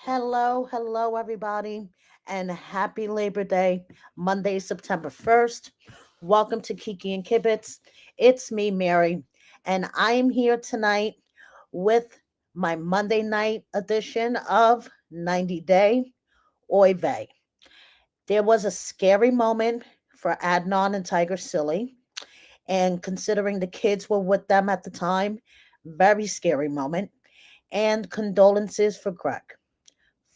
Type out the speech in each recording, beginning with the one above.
Hello, everybody, and happy Labor Day, Monday, September 1st. Welcome to Kiki and Kibitz. It's me, Mary, and I am here tonight with my Monday night edition of 90 Day Oy Vey. There was a scary moment for Adnan and TigerSilly, and considering the kids were with them at the time, very scary moment, and condolences for Greg.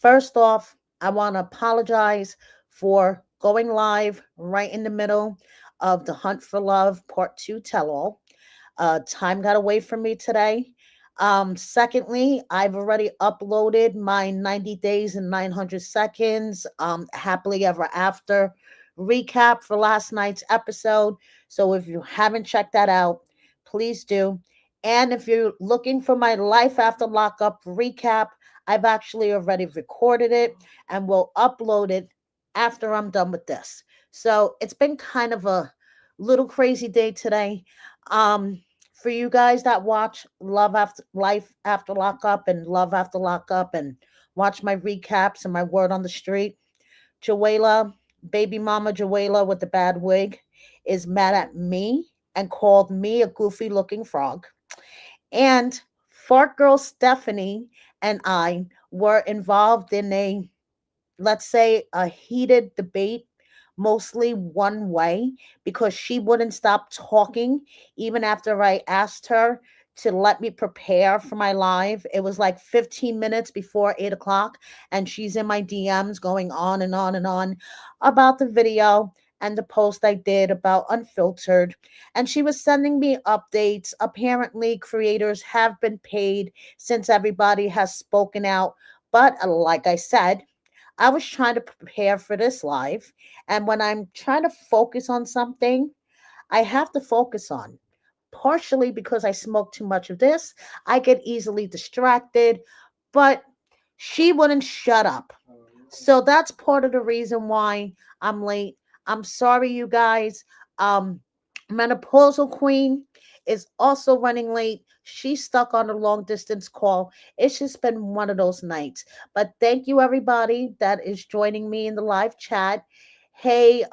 First off, I want to apologize for going live right in the middle of the Hunt for Love Part 2 tell all. Time got away from me today. Secondly, I've already uploaded my 90 days and 900 seconds happily ever after recap for last night's episode. So if you haven't checked that out, please do. And if you're looking for my life after lockup recap, I've actually already recorded it and will upload it after I'm done with this. So it's been kind of a little crazy day today. For you guys that watch Love After Life After Lockup and Love After Lockup and watch my recaps and my word on the street, Joella, baby mama Joella with the bad wig, is mad at me and called me a goofy looking frog. And Fart Girl Stephanie and I were involved in a, let's say, a heated debate, mostly one way, because she wouldn't stop talking even after I asked her to let me prepare for my live. It was like 15 minutes before 8 o'clock, and she's in my DMs going on and on and on about the video and the post I did about Unfiltered. And she was sending me updates. Apparently, creators have been paid since everybody has spoken out. But like I said, I was trying to prepare for this live. And when I'm trying to focus on something, I have to focus on. Partially because I smoke too much of this, I get easily distracted, but she wouldn't shut up. So that's part of the reason why I'm late. I'm sorry, you guys. Um, Menopausal Queen is also running late. She's stuck on a long distance call. It's just been one of those nights. But thank you, everybody that is joining me in the live chat. Hey,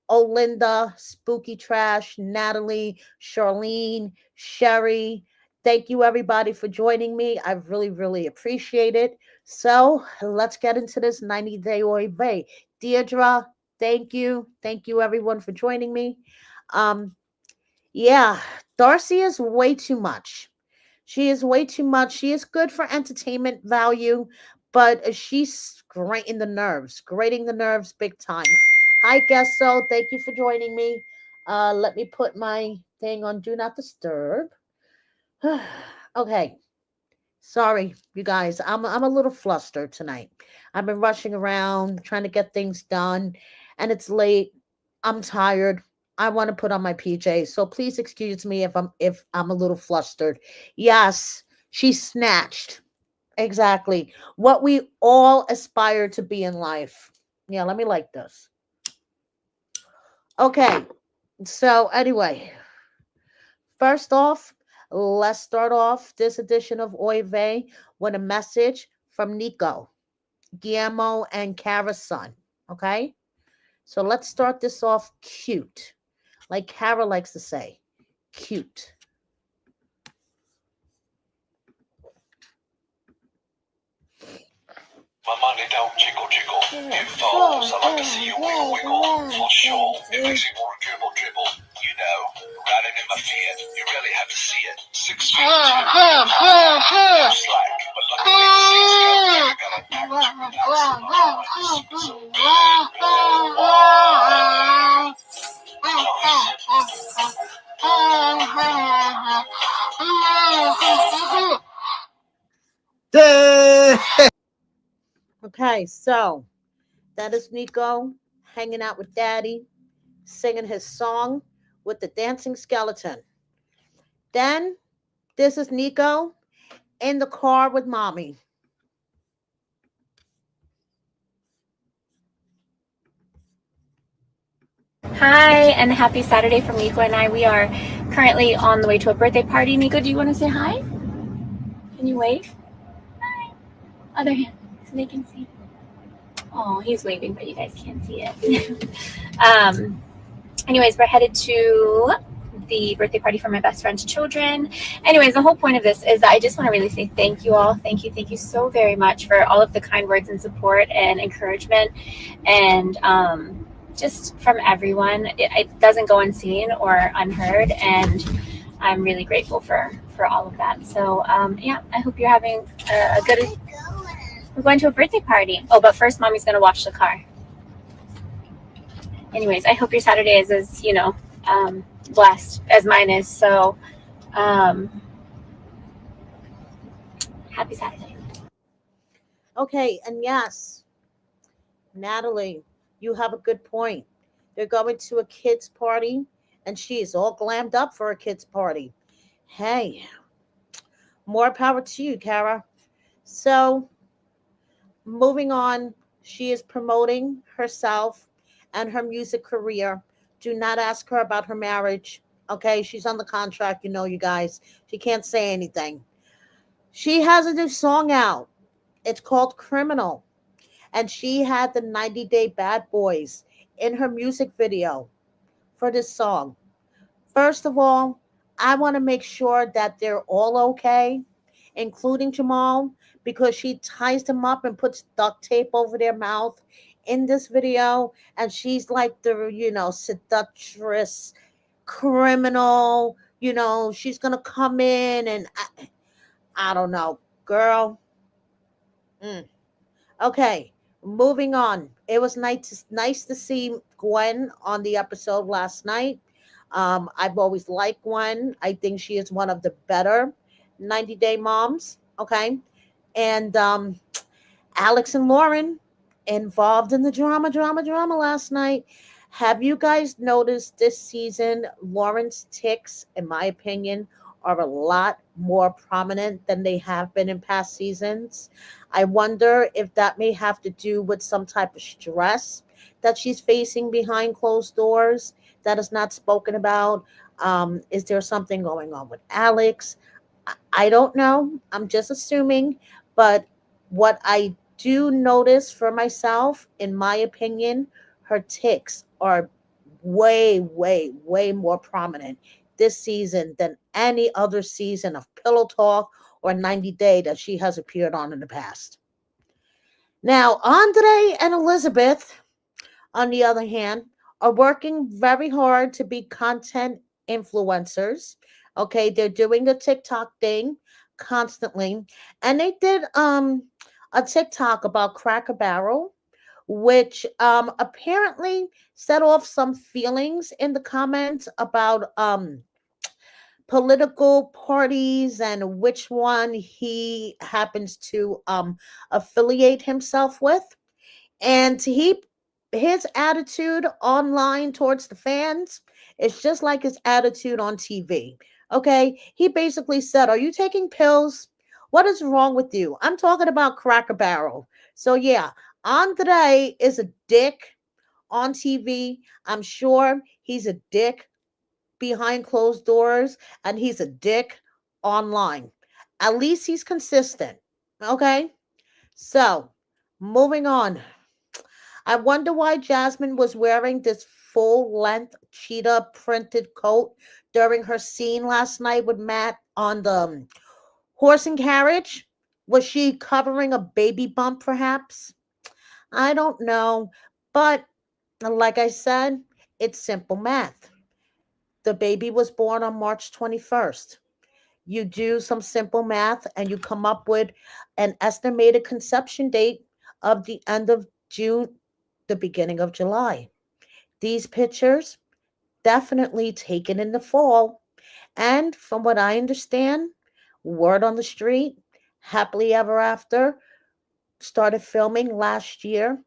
Olinda, Spooky Trash, Natalie, Charlene, Sherry. Thank you, everybody, for joining me. I really appreciate it. So let's get into this 90 Day Oy Vey. Deirdre, thank you. Thank you, everyone, for joining me. Um, yeah, Darcy is way too much. She is way too much. She is good for entertainment value, but she's grating the nerves big time. Hi, guest so. Thank you for joining me. Let me put my thing on Do Not Disturb. Okay. Sorry, you guys. I'm a little flustered tonight. I've been rushing around trying to get things done, and it's late. I'm tired. I want to put on my PJs, so please excuse me if I'm a little flustered. Yes, she snatched exactly what we all aspire to be in life. Yeah, let me like this. Okay, so anyway, first off, let's start off this edition of Oy Vey with a message from Nico, Guillermo, and Kara's son. Okay, so let's start this off cute, like Kara likes to say, cute. My money don't jiggle jiggle. It falls. I like to see you wiggle wiggle. For sure. It makes you want to dribble dribble. You know, riding in my Fiat. You really have to see it. 6 feet 2. No slack. But luckily the seats go. You gotta act Okay, so that is Nico hanging out with Daddy, singing his song with the dancing skeleton. Then this is Nico in the car with Mommy. Hi, and happy Saturday from Nico and I. We are currently on the way to a birthday party. Nico, do you want to say hi? Can you wave? Hi. Other hand, so they can see. Oh, he's waving, but you guys can't see it. um, anyways, we're headed to the birthday party for my best friend's children. Anyways, the whole point of this is that I just want to really say thank you all. Thank you so very much for all of the kind words and support and encouragement, and just from everyone. It doesn't go unseen or unheard, and I'm really grateful for all of that. So yeah, I hope you're having a good. We're going to a birthday party. Oh, but first, mommy's gonna wash the car. Anyways, I hope your Saturday is as blessed as mine is. So um, happy Saturday. Okay, and yes, Natalie, you have a good point. They're going to a kids' party, and she's all glammed up for a kids' party. Hey, more power to you, Kara. So, moving on, she is promoting herself and her music career. Do not ask her about her marriage. Okay, she's on the contract, you guys. She can't say anything. She has a new song out. It's called Criminal. And she had the 90-Day Bad Boys in her music video for this song. First of all, I want to make sure that they're all okay, including Jamal, because she ties them up and puts duct tape over their mouth in this video. And she's like the, seductress criminal. She's going to come in and I don't know, girl. Mm. Okay, moving on. It was nice to see Gwen on the episode last night. I've always liked Gwen. I think she is one of the better 90-Day moms. Okay, and Alex and Lauren involved in the drama last night. Have you guys noticed this season Lauren's ticks, in my opinion, are a lot more prominent than they have been in past seasons? I wonder if that may have to do with some type of stress that she's facing behind closed doors that is not spoken about. Is there something going on with Alex? I don't know. I'm just assuming. But what I do notice for myself, in my opinion, her ticks are way, way, way more prominent this season than any other season of Pillow Talk or 90 Day that she has appeared on in the past. Now, Andre and Elizabeth, on the other hand, are working very hard to be content influencers. Okay, they're doing the TikTok thing constantly. And they did a TikTok about Cracker Barrel, which apparently set off some feelings in the comments about political parties and which one he happens to affiliate himself with. And his attitude online towards the fans is just like his attitude on TV. Okay? He basically said, "Are you taking pills? What is wrong with you?" I'm talking about Cracker Barrel. So yeah, Andre is a dick on TV. I'm sure he's a dick behind closed doors and he's a dick online. At least he's consistent. Okay? So, moving on. I wonder why Jasmine was wearing this full length cheetah printed coat during her scene last night with Matt on the horse and carriage. Was she covering a baby bump, perhaps? I don't know. But like I said, it's simple math. The baby was born on March 21st. You do some simple math and you come up with an estimated conception date of the end of June, the beginning of July. These pictures definitely taken in the fall. And from what I understand, word on the street, Happily Ever After started filming last year,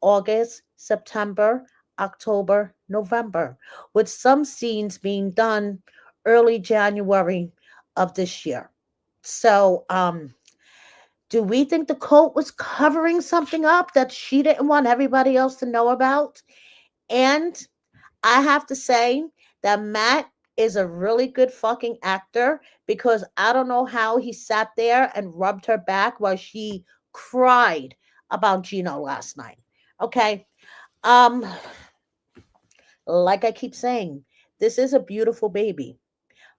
August, September, October, November, with some scenes being done early January of this year. So, do we think the coat was covering something up that she didn't want everybody else to know about? And I have to say that Matt is a really good fucking actor because I don't know how he sat there and rubbed her back while she cried about Gino last night. Okay. Um, like I keep saying, this is a beautiful baby,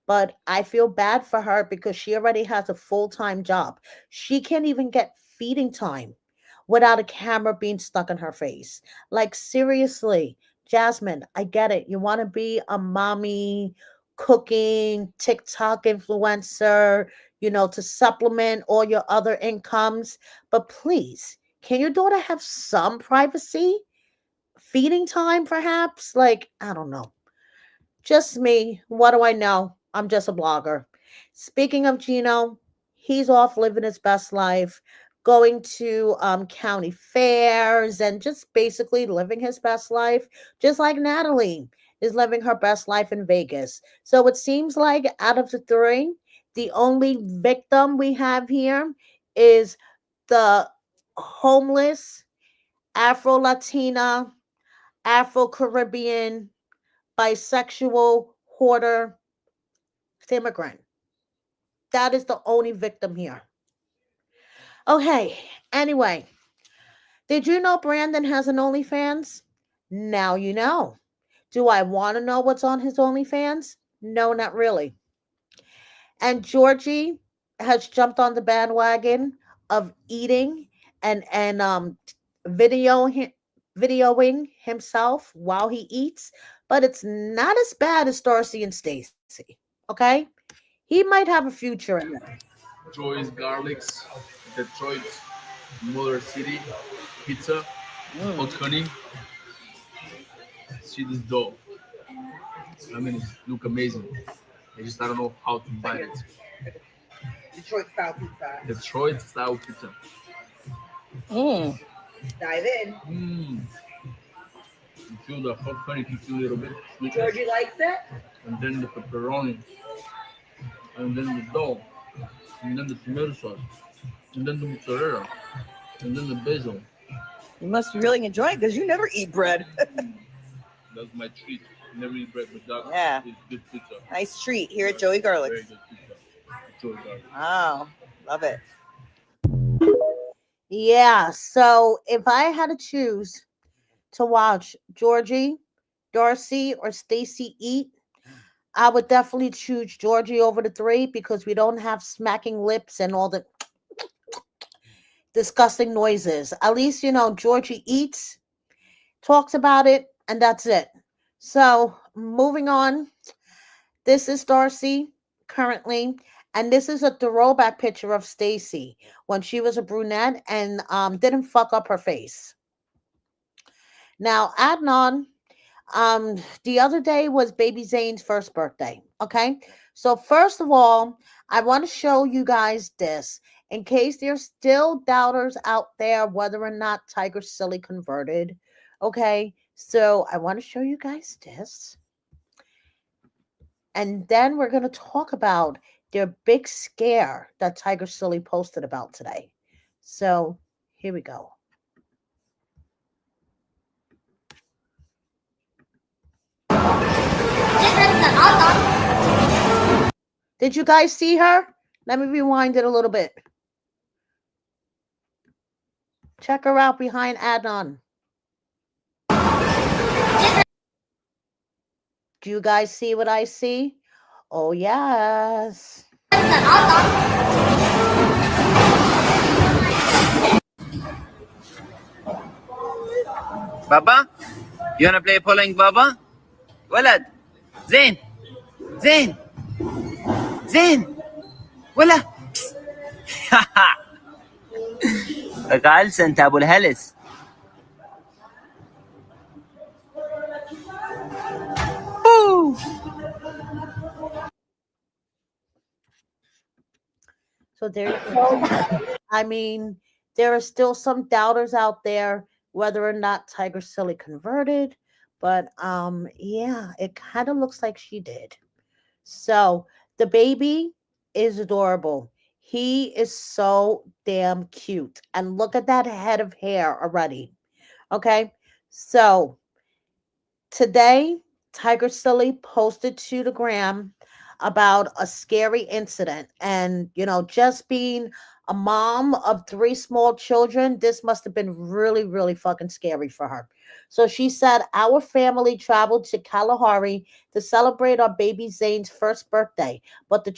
but I feel bad for her because she already has a full-time job. She can't even get feeding time without a camera being stuck in her face. Like, seriously, Jasmine, I get it. You want to be a mommy cooking TikTok influencer, to supplement all your other incomes, but please, can your daughter have some privacy? Feeding time, perhaps? Like, I don't know. Just me. What do I know? I'm just a blogger. Speaking of Gino, he's off living his best life, going to county fairs and just basically living his best life, just like Natalie is living her best life in Vegas. So it seems like out of the three, the only victim we have here is the homeless Afro Latina, Afro Caribbean, bisexual, hoarder, immigrant. That is the only victim here. Okay, anyway, did you know Brandon has an OnlyFans? Now you know. Do I want to know what's on his OnlyFans? No, not really. And Georgie has jumped on the bandwagon of eating and video videoing himself while he eats, but it's not as bad as Darcy and Stacy. Okay, he might have a future in there. Joy's Garlics, Detroit, Motor City, Pizza, Hot Mm. Honey. See this dough. I mean, it look amazing. I don't know how to buy it. Detroit style pizza. Detroit style pizza. Mm. Dive in. Mmm. You feel the hot honey hits you a little bit, sweetness, Georgie likes it. and then the pepperoni, and then the dough, and then the tomato sauce, and then the mozzarella, and then the basil. You must really enjoy it because you never eat bread. That's my treat. Never eat bread, but that Yeah. is good pizza. Nice treat here at Joey Garlic's. Very good pizza. Joy Garlic. Wow. Love it. Yeah, so if I had to choose to watch Georgie, Darcy, or Stacy eat, I would definitely choose Georgie over the three because we don't have smacking lips and all the disgusting noises. At least, Georgie eats, talks about it, and that's it. So, moving on, this is Darcy currently, and this is a throwback picture of Stacy when she was a brunette and didn't fuck up her face. Now, Adnan, the other day was baby Zane's first birthday. Okay, so first of all, I want to show you guys this in case there's still doubters out there whether or not TigerSilly converted. Okay, so I want to show you guys this, and then we're going to talk about their big scare that TigerSilly posted about today. So here we go. Did you guys see her? Let me rewind it a little bit. Check her out behind Adnan. Do you guys see what I see? Oh, yes. بابا you wanna play pulling بابا ولد زين زين زين ولا قال انت ابو الهلس. Woo! So there you go. I mean, there are still some doubters out there whether or not TigerSilly converted, but yeah, it kind of looks like she did. So the baby is adorable. He is so damn cute. And look at that head of hair already. Okay. So today, TigerSilly posted to the gram about a scary incident and, just being A mom of three small children, this must have been really, really fucking scary for her. So she said, our family traveled to Kalahari to celebrate our baby Zane's first birthday, but the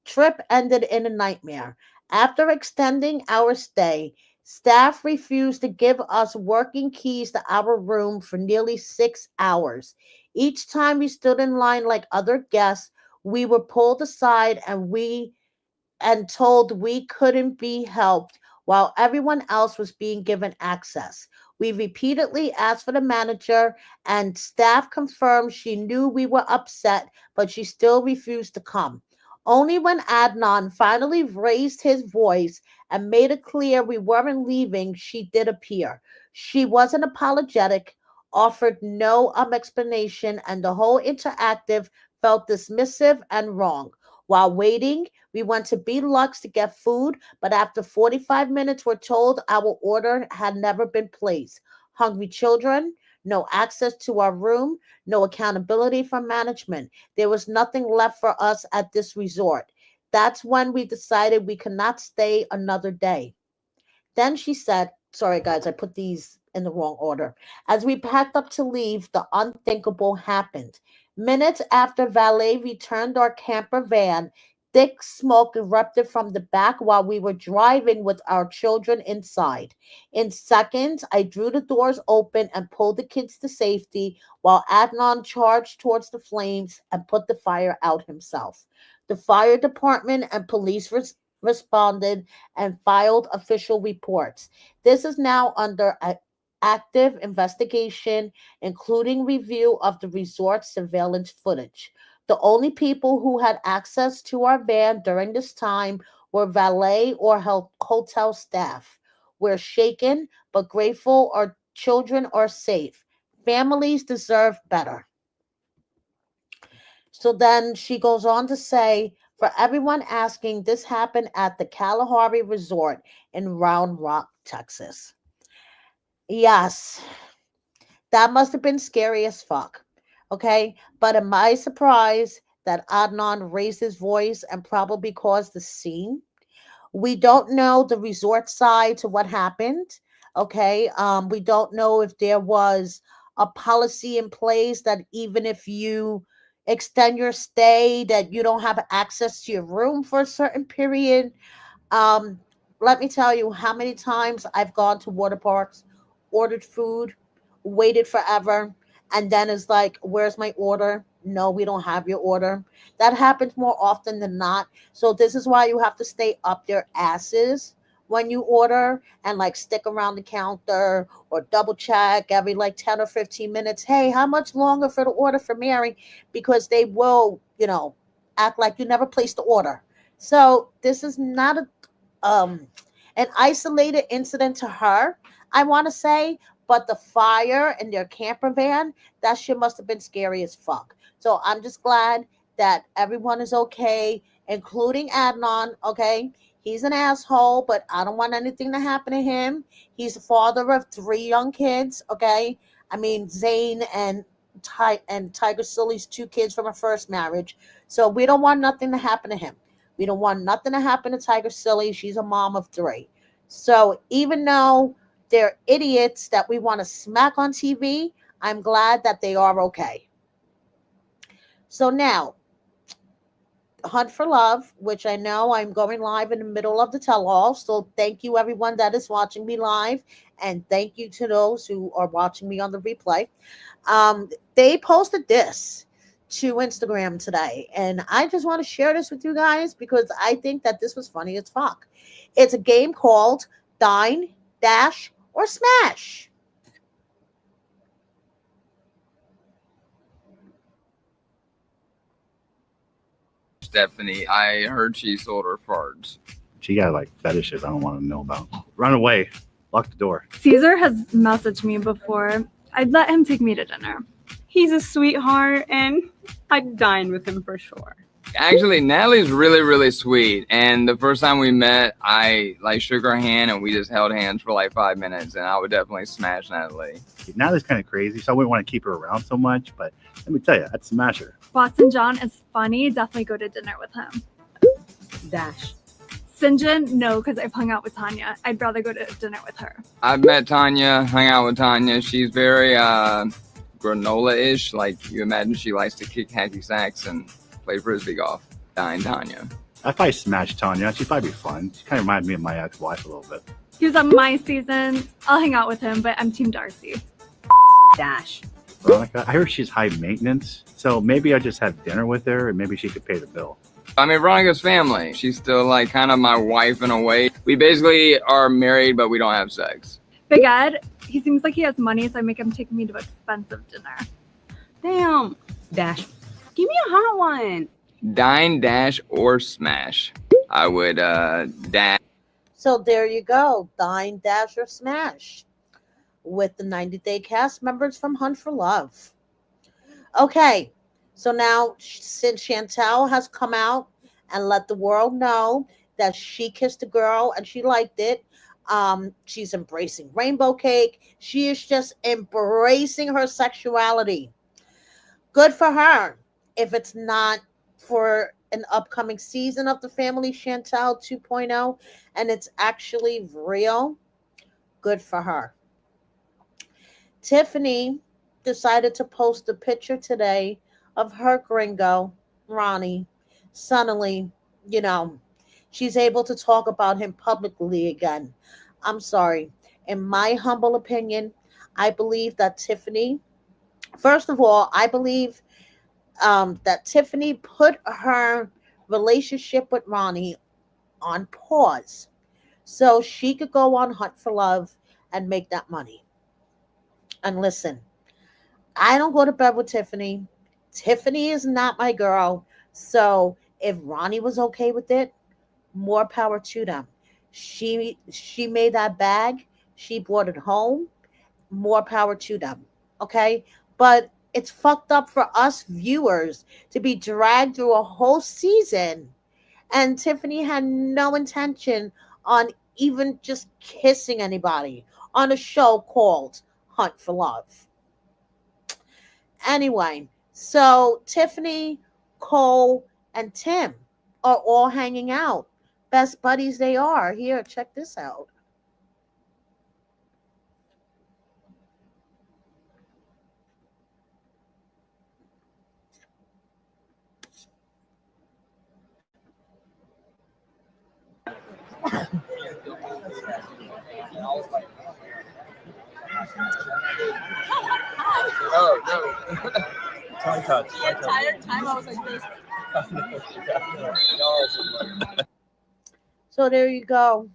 trip ended in a nightmare. After extending our stay, staff refused to give us working keys to our room for nearly 6 hours. Each time we stood in line like other guests, we were pulled aside and told we couldn't be helped while everyone else was being given access. We repeatedly asked for the manager, and staff confirmed she knew we were upset, but she still refused to come. Only when Adnan finally raised his voice and made it clear we weren't leaving, she did appear. She wasn't apologetic, offered no explanation, and the whole interactive felt dismissive and wrong. While waiting, we went to B Lux to get food, but after 45 minutes, we're told our order had never been placed. Hungry children, no access to our room, no accountability from management. There was nothing left for us at this resort. That's when we decided we could not stay another day. Then she said, sorry guys, I put these in the wrong order. As we packed up to leave, the unthinkable happened. Minutes after valet returned our camper van, thick smoke erupted from the back while we were driving with our children inside. In seconds, I drew the doors open and pulled the kids to safety while Adnan charged towards the flames and put the fire out himself. The fire department and police responded and filed official reports. This is now under active investigation, including review of the resort surveillance footage. The only people who had access to our van during this time were valet or hotel staff. We're shaken but grateful our children are safe. Families deserve better. So then she goes on to say, for everyone asking, this happened at the Kalahari Resort in Round Rock, Texas. Yes, that must have been scary as fuck. Okay. But am I surprised that Adnan raised his voice and probably caused the scene? We don't know the resort side to what happened. Okay. We don't know if there was a policy in place that even if you extend your stay, that you don't have access to your room for a certain period. um, Let me tell you how many times I've gone to water parks, ordered food, waited forever, and then it's like, where's my order? No, we don't have your order. That happens more often than not. So this is why you have to stay up their asses when you order and like stick around the counter or double check every like 10 or 15 minutes. Hey, how much longer for the order for Mary? Because they will, act like you never placed the order. So this is not a um an isolated incident to her, I want to say, but the fire in their camper van, that shit must have been scary as fuck. So I'm just glad that everyone is okay, including Adnan. Okay, he's an asshole, but I don't want anything to happen to him. He's the father of three young kids. Okay, I mean Zane and TigerSilly's two kids from her first marriage. So we don't want nothing to happen to him. We don't want nothing to happen to TigerSilly. She's a mom of three. So even though they're idiots that we want to smack on TV, I'm glad that they are okay. So now, Hunt for Love, which I know I'm going live in the middle of the tell-all. So thank you everyone that is watching me live, and thank you to those who are watching me on the replay. They posted this to Instagram today, and I just want to share this with you guys because I think that this was funny as fuck. It's a game called Dine, Dash, or Smash. Stephanie, I heard she sold her farts. She got like fetishes I don't want to know about. Run away. Lock the door. Caesar has messaged me before. I'd let him take me to dinner. He's a sweetheart and I'd dine with him for sure. Actually, Natalie's really, really sweet. And the first time we met, I like shook her hand and we just held hands for like 5 minutes. And I would definitely smash Natalie. Natalie's kind of crazy, so I wouldn't want to keep her around so much. But let me tell you, I'd smash her. Boston John is funny. Definitely go to dinner with him. Dash. Sinjin, no, because I've hung out with Tanya. I'd rather go to dinner with her. I've met Tanya, hung out with Tanya. She's very granola-ish. Like you imagine she likes to kick hacky sacks and play frisbee golf. Tanya. I'd probably smash Tanya. She'd probably be fun. She kind of reminds me of my ex-wife a little bit. He was on my season. I'll hang out with him, but I'm Team Darcy. Dash. Veronica, I heard she's high maintenance, so maybe I'll just have dinner with her and maybe she could pay the bill. I mean, Veronica's family. She's still like kind of my wife in a way. We basically are married, but we don't have sex. Big Ed, he seems like he has money, so I make him take me to expensive dinner. Damn. Dash. Give me a hot one. Dine, dash, or smash. I would dash. So there you go. Dine, dash, or smash with the 90-day cast members from Hunt for Love. Okay, so now since Chantel has come out and let the world know that she kissed a girl and she liked it, she's embracing rainbow cake. She is just embracing her sexuality. Good for her. If it's not for an upcoming season of the Family Chantel 2.0 and it's actually real, good for her. Tiffany decided to post a picture today of her gringo, Ronnie. Suddenly, she's able to talk about him publicly again. I'm sorry. In my humble opinion, I believe that Tiffany, first of all, I believe that Tiffany put her relationship with Ronnie on pause so she could go on Hunt for Love and make that money. And listen, I don't go to bed with Tiffany. Tiffany is not my girl. So if Ronnie was okay with it, more power to them. She made that bag. She brought it home. More power to them. Okay? But it's fucked up for us viewers to be dragged through a whole season. And Tiffany had no intention on even just kissing anybody on a show called Hunt for Love. Anyway, so Tiffany, Cole, and Tim are all hanging out. Best buddies they are. Here, check this out. Oh, no. Tongue touch. The entire time I was like this. So there you go.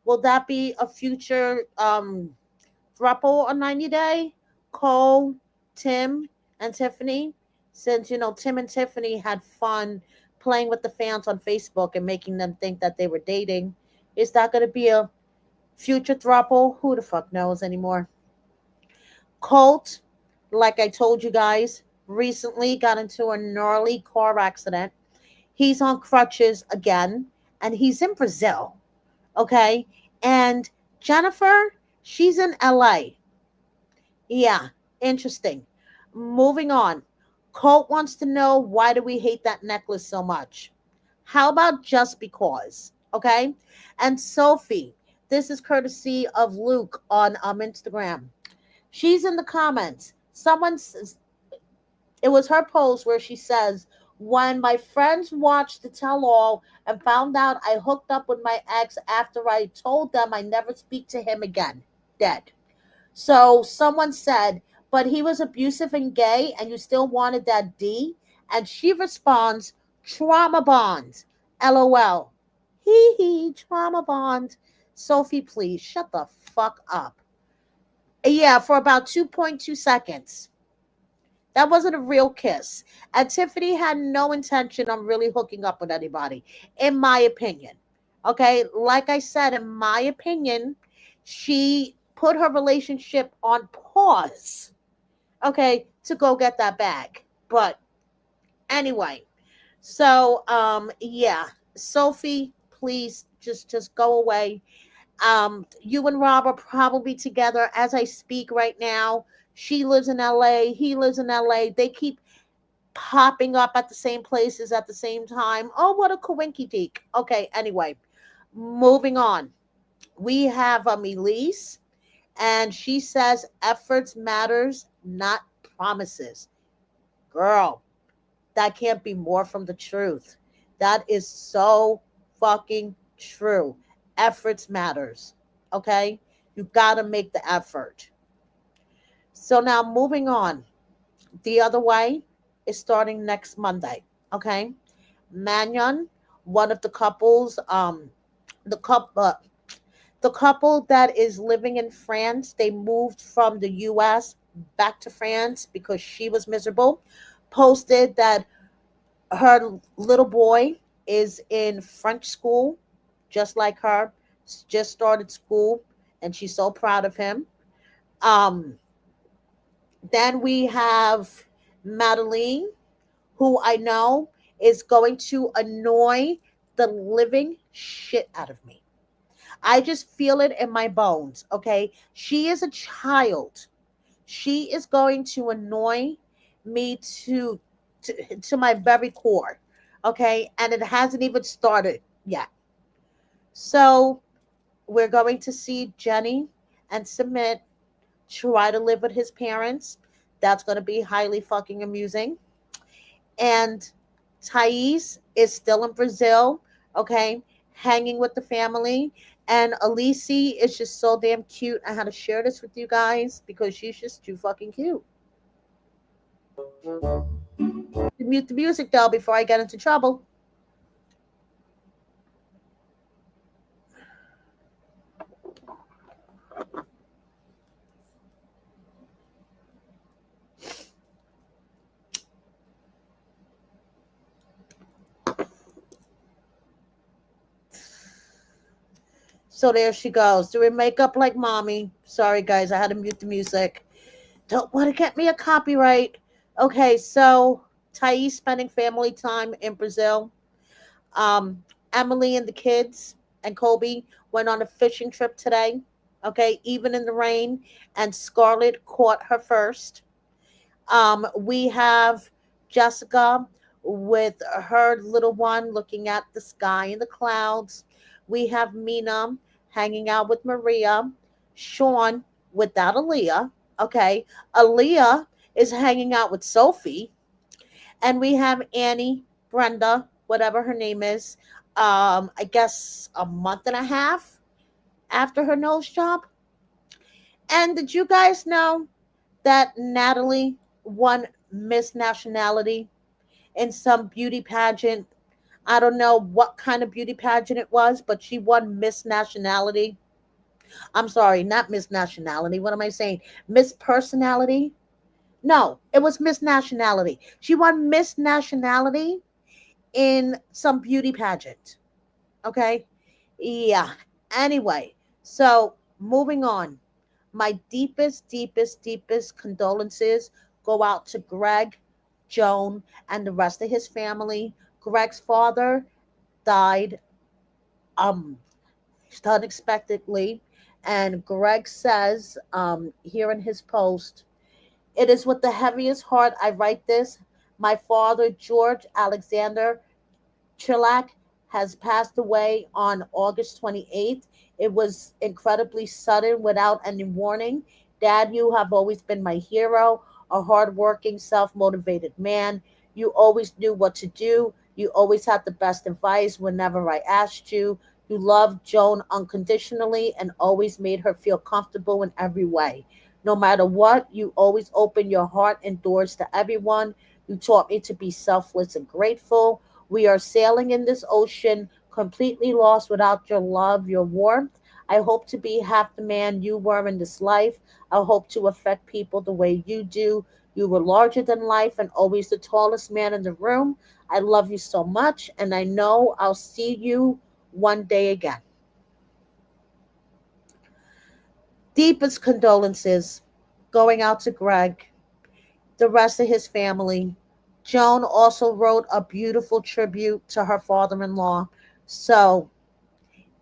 Will that be a future throuple on 90 Day? Cole, Tim, and Tiffany? Since, Tim and Tiffany had fun playing with the fans on Facebook and making them think that they were dating. Is that going to be a future throuple? Who the fuck knows anymore? Colt, like I told you guys, recently got into a gnarly car accident. He's on crutches again, and he's in Brazil. Okay? And Jennifer, she's in LA. Yeah, interesting. Moving on. Colt wants to know, why do we hate that necklace so much? How about just because? Okay? And Sophie, this is courtesy of Luke on Instagram. She's in the comments. Someone says, it was her post where she says, when my friends watched the tell-all and found out I hooked up with my ex after I told them I never speak to him again, dead. So someone said, but he was abusive and gay and you still wanted that D? And she responds, trauma bond. LOL. Hee hee, trauma bond. Sophie, please shut the fuck up. Yeah, for about 2.2 seconds. That wasn't a real kiss. And Tiffany had no intention on really hooking up with anybody, in my opinion. Okay, like I said, in my opinion, she put her relationship on pause, okay, to go get that bag. But anyway, so yeah, Sophie, please just go away. You and Rob are probably together as I speak right now. She lives in LA. He lives in LA. They keep popping up at the same places at the same time. Oh, what a coinky-dink. Okay, anyway. Moving on, we have Elise, and she says efforts matters, not promises. Girl, that can't be more from the truth. That is so fucking true. Efforts matters. Okay? You got to make the effort. So now moving on. The other way is starting next Monday. Okay? Manyon, one of the couples, the couple the couple that is living in France, they moved from the US back to France because she was miserable, posted that her little boy is in French school, just like her, just started school, and she's so proud of him. Um, then we have Madeline, who I know is going to annoy the living shit out of me. I just feel it in my bones, okay? She is a child. She is going to annoy me to my very core, okay? And it hasn't even started yet. So we're going to see Jenny and Submit try to live with his parents. That's going to be highly fucking amusing. And Thais is still in Brazil, okay, hanging with the family. And Elise is just so damn cute. I had to share this with you guys because she's just too fucking cute. Mute the music though before I get into trouble. So there she goes, doing makeup like mommy. Sorry guys, I had to mute the music. Don't want to get me a copyright. Okay, so Thais spending family time in Brazil. Emily and the kids and Kobe went on a fishing trip today. Okay, even in the rain, and Scarlett caught her first. We have Jessica with her little one looking at the sky and the clouds. We have Mina hanging out with Maria. Sean without Aaliyah. Okay, Aaliyah is hanging out with Sophie. And we have Annie, Brenda, whatever her name is, I guess a month and a half after her nose job. And did you guys know that Natalie won Miss Nationality in some beauty pageant? I don't know what kind of beauty pageant it was, but she won Miss Nationality. I'm sorry, not Miss Nationality. What am I saying? Miss Personality? No, it was Miss Nationality. She won Miss Nationality in some beauty pageant. Okay? Yeah. Anyway, so moving on. My deepest condolences go out to Greg, Joan, and the rest of his family. Greg's father died um unexpectedly, and Greg says here in his post, it is with the heaviest heart I write this. My father, George Alexander Chilak, has passed away on August 28th. It was incredibly sudden without any warning. Dad, you have always been my hero, a hardworking, self motivated man. You always knew what to do. You always had the best advice whenever I asked you. You loved Joan unconditionally and always made her feel comfortable in every way. No matter what, you always opened your heart and doors to everyone. You taught me to be selfless and grateful. We are sailing in this ocean, completely lost without your love, your warmth. I hope to be half the man you were in this life. I hope to affect people the way you do. You were larger than life and always the tallest man in the room. I love you so much, and I know I'll see you one day again. Deepest condolences going out to Greg, the rest of his family. Joan also wrote a beautiful tribute to her father in law. So,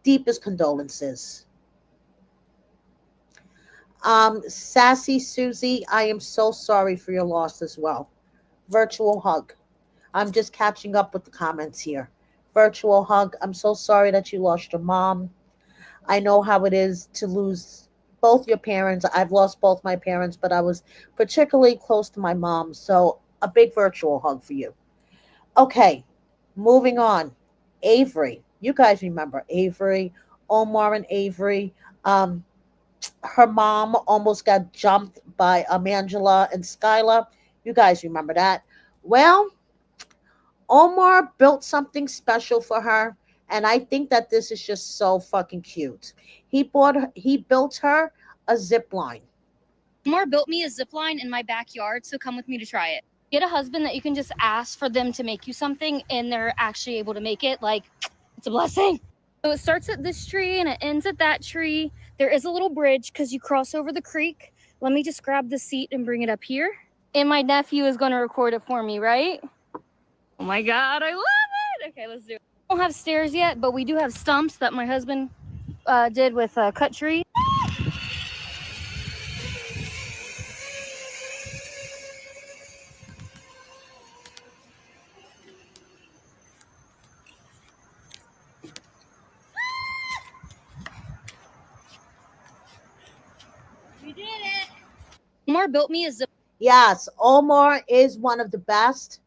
deepest condolences. Sassy Susie, I am so sorry for your loss as well. Virtual hug. I'm just catching up with the comments here. virtual hug. I'm so sorry that you lost your mom. I know how it is to lose both your parents. I've lost both my parents, but I was particularly close to my mom. So a big virtual hug for you. Okay, moving on. Avery. You guys remember Avery, Omar and Avery. Um, Her mom almost got jumped by Angela and Skylar. You guys remember that? Well, Omar built something special for her, and I think that this is just so fucking cute. He built her a zip line. Omar built me a zip line in my backyard, so come with me to try it. Get a husband that you can just ask for them to make you something, and they're actually able to make it. Like, it's a blessing. So it starts at this tree and it ends at that tree. There is a little bridge because you cross over the creek. Let me just grab the seat and bring it up here. And my nephew is going to record it for me, right? Oh my God, I love it. Okay, let's do it. We don't have stairs yet, but we do have stumps that my husband did with cut trees. We did it. Omar built me a zip. Yes, Omar is one of the best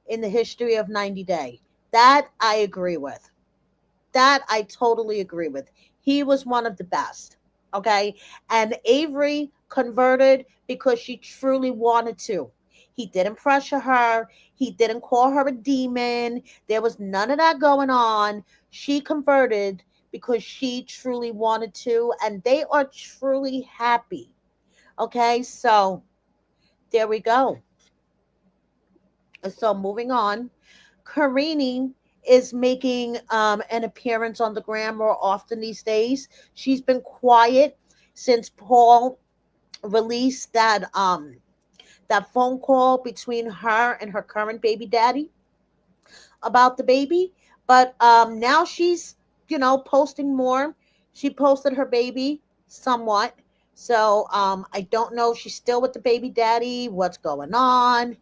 in the history of 90 Day. That I agree with. That I totally agree with. He was one of the best. Okay. And Avery converted because she truly wanted to. He didn't pressure her. He didn't call her a demon. There was none of that going on. She converted because she truly wanted to. And they are truly happy. Okay. So there we go. So moving on. Karini is making an appearance on the gram more often these days. She's been quiet since Paul released that phone call between her and her current baby daddy about the baby. But now she's, posting more. She posted her baby somewhat. So I don't know if she's still with the baby daddy, what's going on.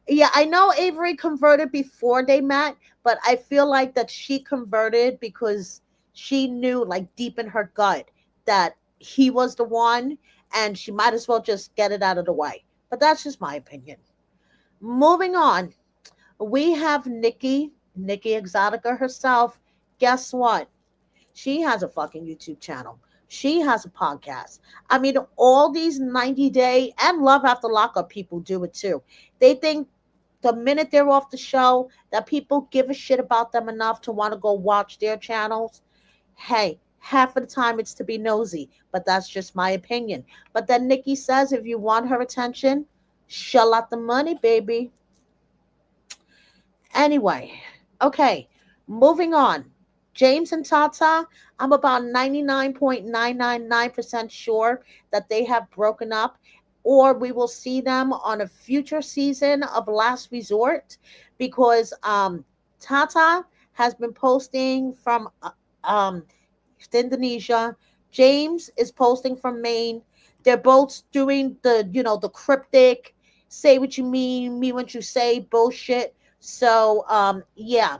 Yeah, I know Avery converted before they met, but I feel like that she converted because she knew, like deep in her gut, that he was the one, and she might as well just get it out of the way. But that's just my opinion. Moving on, we have Nikki Exotica herself. Guess what? She has a fucking YouTube channel. She has a podcast. I mean, all these 90 Day and Love After Lockup people do it too. They think the minute they're off the show that people give a shit about them enough to want to go watch their channels. Hey, half of the time it's to be nosy, but that's just my opinion. But then Nikki says if you want her attention, shell out the money, baby. Anyway, okay, moving on. James and Tata, I'm about 99.999% sure that they have broken up, or we will see them on a future season of Last Resort because Tata has been posting from um, Indonesia. James is posting from Maine. They're both doing the cryptic, say what you mean what you say bullshit. So, yeah,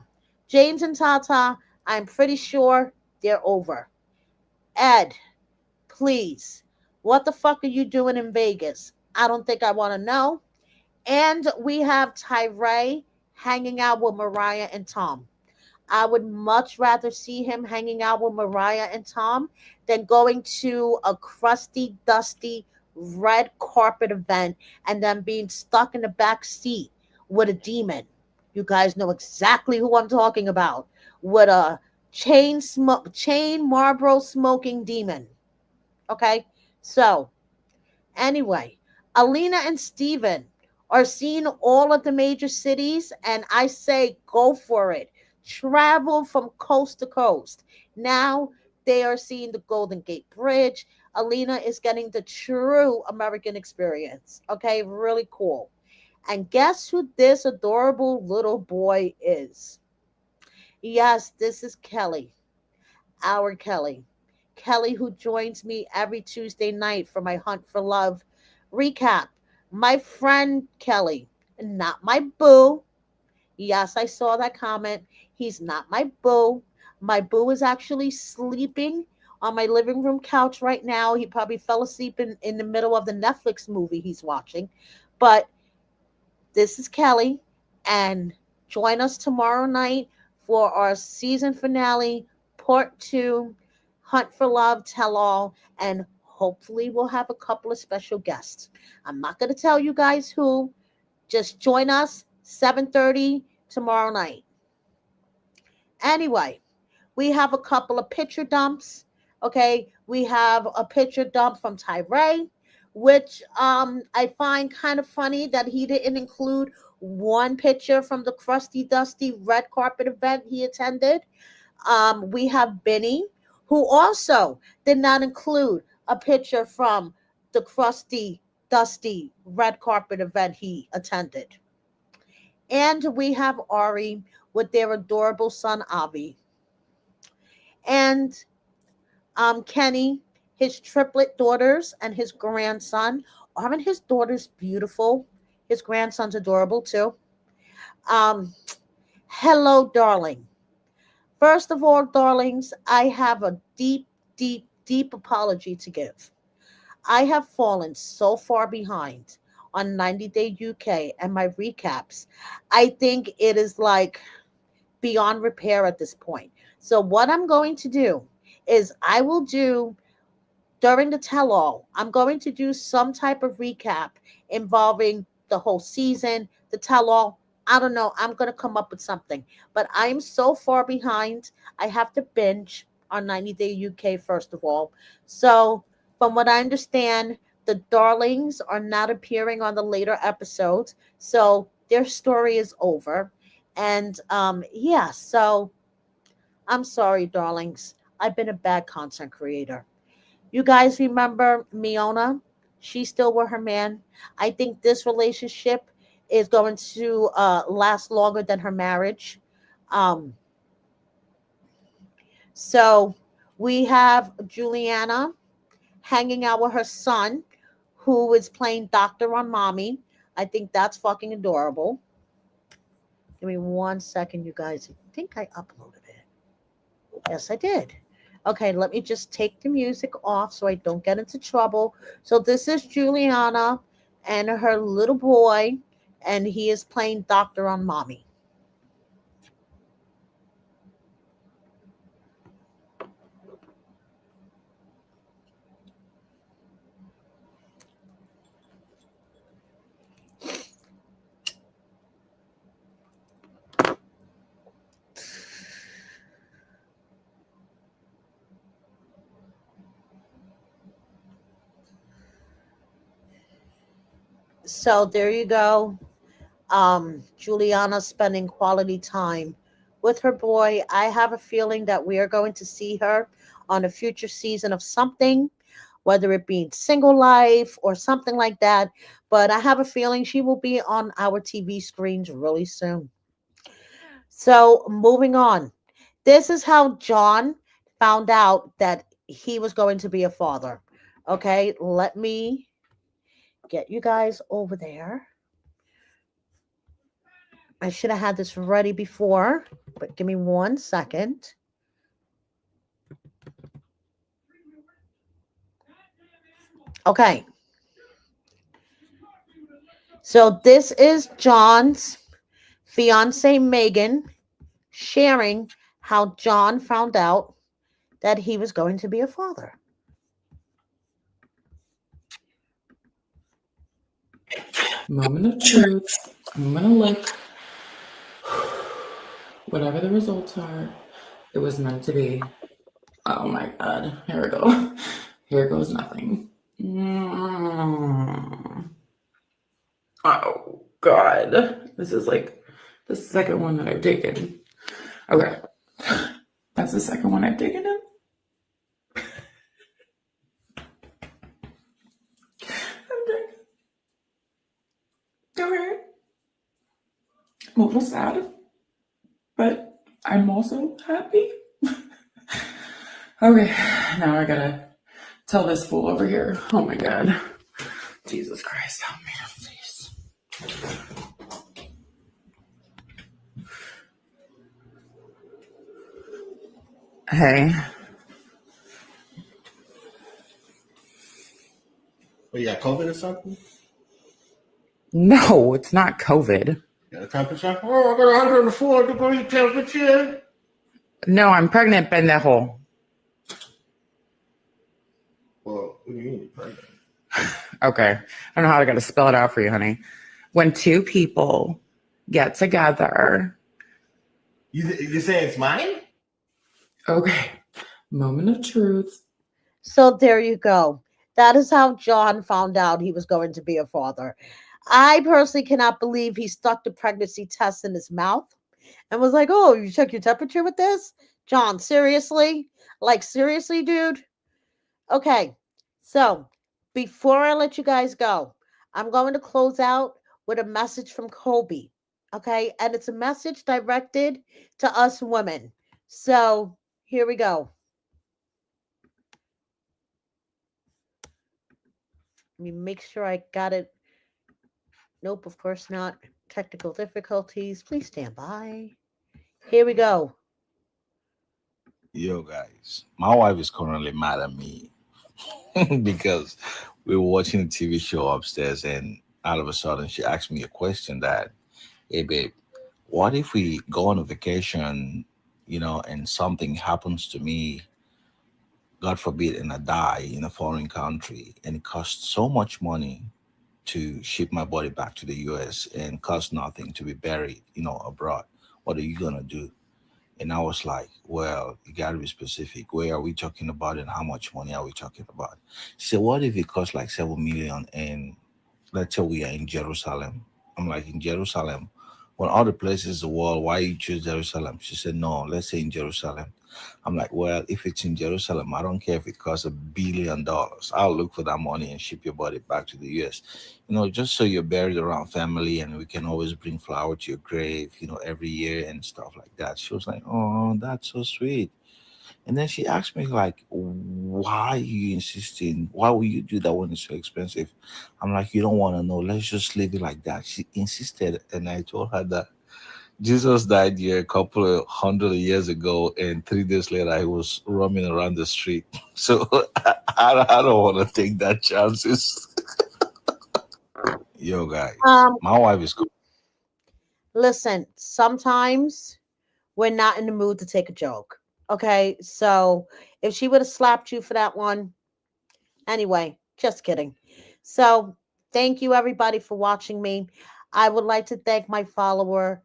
James and Tata, I'm pretty sure they're over. Ed, please, what the fuck are you doing in Vegas? I don't think I want to know. And we have Tyree hanging out with Mariah and Tom. I would much rather see him hanging out with Mariah and Tom than going to a crusty, dusty, red carpet event and then being stuck in the back seat with a demon. You guys know exactly who I'm talking about. With a chain Marlboro smoking demon. Okay? So, anyway, Alina and Steven are seeing all of the major cities, and I say go for it. Travel from coast to coast. Now they are seeing the Golden Gate Bridge. Alina is getting the true American experience. Okay, really cool. And guess who this adorable little boy is? Yes, this is Kelly, our Kelly. Kelly, who joins me every Tuesday night for my Hunt for Love recap. My friend Kelly, not my boo. Yes, I saw that comment. He's not my boo. My boo is actually sleeping on my living room couch right now. He probably fell asleep in the middle of the Netflix movie he's watching. But this is Kelly, and join us tomorrow night for our season finale, part two, Hunt for Love, Tell All, and hopefully we'll have a couple of special guests. I'm not going to tell you guys who. Just join us 7:30 tomorrow night. Anyway, we have a couple of picture dumps. Okay, we have a picture dump from Tyree, which I find kind of funny that he didn't include one picture from the crusty dusty red carpet event he attended. We have Benny, who also did not include a picture from the crusty dusty red carpet event he attended. And we have Ari with their adorable son Avi. And Kenny, his triplet daughters, and his grandson. Aren't his daughters beautiful? His grandson's adorable too. Um, Hello, darling. First of all, darlings, I have a deep, deep, deep apology to give. I have fallen so far behind on 90 Day UK and my recaps. I think it is like beyond repair at this point. So, what I'm going to do is I will do during the tell all, I'm going to do some type of recap involving the whole season, the tell all. I don't know. I'm going to come up with something. But I'm so far behind. I have to binge on 90 Day UK, first of all. So, from what I understand, the darlings are not appearing on the later episodes. So, their story is over. And yeah, so I'm sorry, darlings. I've been a bad content creator. You guys remember Miona? She's still with her man. I think this relationship is going to last longer than her marriage. Um, so we have Juliana hanging out with her son, who is playing doctor on mommy. I think that's fucking adorable. Give me 1 second, you guys. I think I uploaded it. Yes, I did. Okay, let me just take the music off so I don't get into trouble. So this is Juliana and her little boy, and he is playing doctor on mommy. So there you go. Juliana spending quality time with her boy. I have a feeling that we are going to see her on a future season of something, whether it be single life or something like that. But I have a feeling she will be on our TV screens really soon. So moving on. This is how John found out that he was going to be a father. Okay, let me get you guys over there. I should have had this ready before, but give me 1 second. Okay. So this is John's fiance, Megan, sharing how John found out that he was going to be a father. Moment of truth. I'm gonna look. Whatever the results are, it was meant to be. Oh my god. Here we go. Here goes nothing. Oh god. This is like the second one that I've taken. Okay. That's the second one I've taken in. Okay. Okay. I'm a little sad, but I'm also happy. Okay, now I gotta tell this fool over here. Oh my god. Jesus Christ, help me, please. Hey. Well, you got COVID or something? No, it's not COVID. You got a temperature? Oh, I got 104-degree temperature. No, I'm pregnant, pendejo. Well, what do you mean you're pregnant? Okay. I don't know how I got to spell it out for you, honey. When two people get together. You say it's mine? Okay. Moment of truth. So there you go. That is how John found out he was going to be a father. I personally cannot believe he stuck the pregnancy test in his mouth and was like, "Oh, you check your temperature with this?" John, seriously? Like, seriously, dude? Okay. So before I let you guys go, I'm going to close out with a message from Kobe. Okay. And it's a message directed to us women. So here we go. Let me make sure I got it. Nope, of course not. Technical difficulties. Please stand by. Here we go. Yo, guys, my wife is currently mad at me because we were watching a TV show upstairs, and all of a sudden she asked me a question that, hey, babe, what if we go on a vacation, and something happens to me, God forbid, and I die in a foreign country, and it costs so much money to ship my body back to the US and cost nothing to be buried, abroad. What are you gonna do? And I was like, well, you got to be specific. Where are we talking about and how much money are we talking about? She said, what if it costs like 7 million and let's say we are in Jerusalem? I'm like, in Jerusalem? When all the places in the world, why you choose Jerusalem? She said, no, let's say in Jerusalem. I'm like, well, if it's in Jerusalem, I don't care if it costs $1 billion. I'll look for that money and ship your body back to the US. Just so you're buried around family and we can always bring flower to your grave, every year and stuff like that. She was like, oh, that's so sweet. And then she asked me like, why are you insisting? Why will you do that when it's so expensive? I'm like, you don't want to know. Let's just leave it like that. She insisted, and I told her that Jesus died here a couple of hundred years ago, and 3 days later he was roaming around the street. So I don't want to take that chances. Yo, guys, Um, my wife is cool. Listen, sometimes we're not in the mood to take a joke. Okay. So if she would have slapped you for that one, anyway, just kidding. So thank you everybody for watching me. I would like to thank my follower,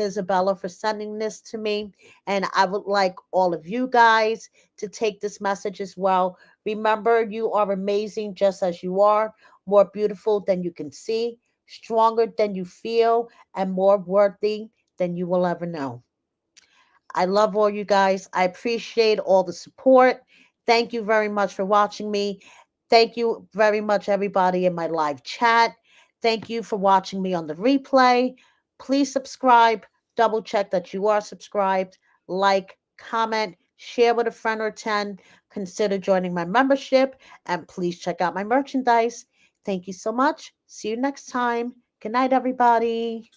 Isabella, for sending this to me. And I would like all of you guys to take this message as well. Remember, you are amazing just as you are, more beautiful than you can see, stronger than you feel, and more worthy than you will ever know. I love all you guys. I appreciate all the support. Thank you very much for watching me. Thank you very much, everybody in my live chat. Thank you for watching me on the replay. Please subscribe. Double check that you are subscribed. Like, comment, share with a friend or 10. Consider joining my membership. And please check out my merchandise. Thank you so much. See you next time. Good night, everybody.